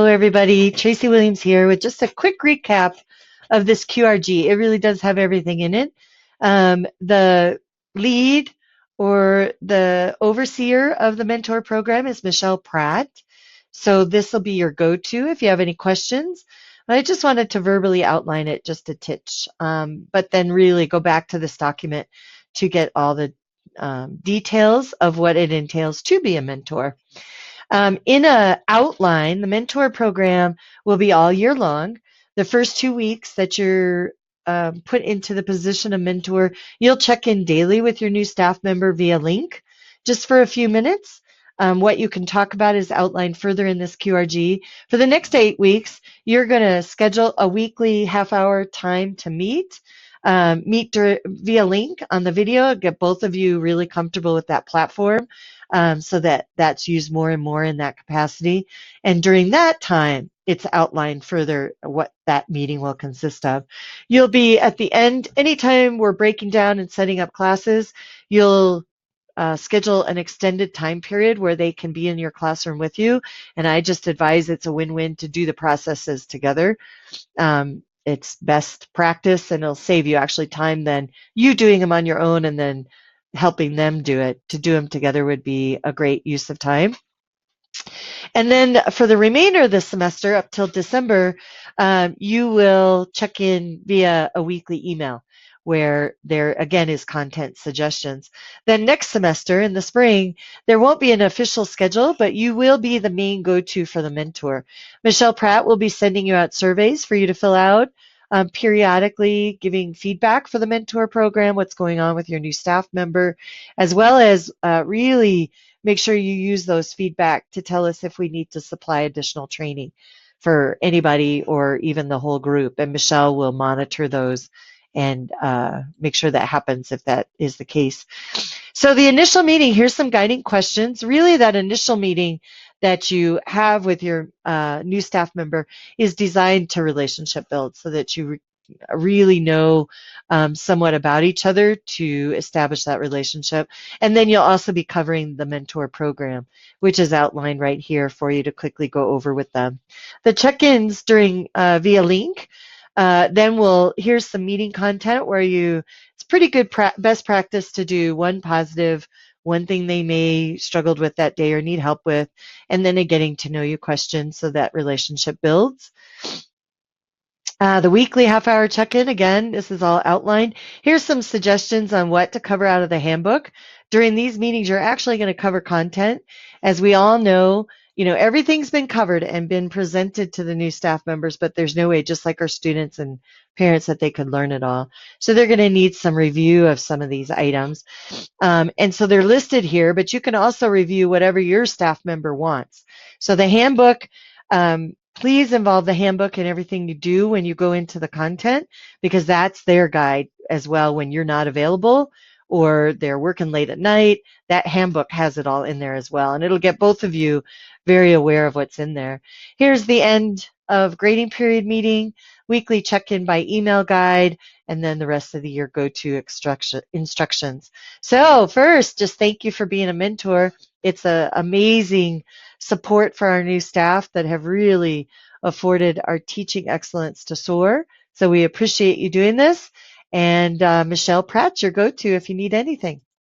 everybody. Tracy Williams here with just a quick recap of this QRG. It really does have everything in it. The lead or the overseer of the mentor program is Michelle Pratt. So this will be your go-to if you have any questions. I just wanted to verbally outline it just a titch, but then really go back to this document to get all the details of what it entails to be a mentor. In a outline, the mentor program will be all year long. The first 2 weeks that you're put into the position of mentor, you'll check in daily with your new staff member via link, just for a few minutes. What you can talk about is outlined further in this QRG. For the next 8 weeks, you're going to schedule a weekly half-hour time to meet via link on the video, get both of you really comfortable with that platform. So that's used more and more in that capacity. And during that time, it's outlined further what that meeting will consist of. You'll be at the end, anytime we're breaking down and setting up classes, you'll schedule an extended time period where they can be in your classroom with you. And I just advise it's a win-win to do the processes together. It's best practice, and it'll save you actually time than you doing them on your own and then helping them do it. To do them together would be a great use of time. And then for the remainder of the semester up till December, you will check in via a weekly email where there again is content suggestions. Then next semester in the spring, there won't be an official schedule, but you will be the main go-to for the mentor. Michelle Pratt will be sending you out surveys for you to fill out, periodically giving feedback for the mentor program, what's going on with your new staff member, as well as really make sure you use those feedback to tell us if we need to supply additional training for anybody or even the whole group. And Michelle will monitor those and make sure that happens if that is the case. So the initial meeting, here's some guiding questions. Really that initial meeting that you have with your new staff member is designed to relationship build so that you really know somewhat about each other to establish that relationship. And then you'll also be covering the mentor program, which is outlined right here for you to quickly go over with them. The check-ins during via link, then here's some meeting content where it's pretty good best practice to do one positive, one thing they may struggled with that day or need help with, and then a getting to know you question so that relationship builds. The weekly half-hour check-in, again, this is all outlined. Here's some suggestions on what to cover out of the handbook. During these meetings, you're actually going to cover content. As we all know, everything's been covered and been presented to the new staff members, but there's no way, just like our students and parents, that they could learn it all. So they're going to need some review of some of these items. And so they're listed here, but you can also review whatever your staff member wants. So the handbook, please involve the handbook in everything you do when you go into the content, because that's their guide as well when you're not available or they're working late at night. That handbook has it all in there as well, and it'll get both of you very aware of what's in there. Here's the end of grading period meeting, weekly check-in by email guide, and then the rest of the year go-to instructions. So first, just thank you for being a mentor. It's an amazing support for our new staff that have really afforded our teaching excellence to soar. So we appreciate you doing this. And Michelle Pratt, your go-to if you need anything.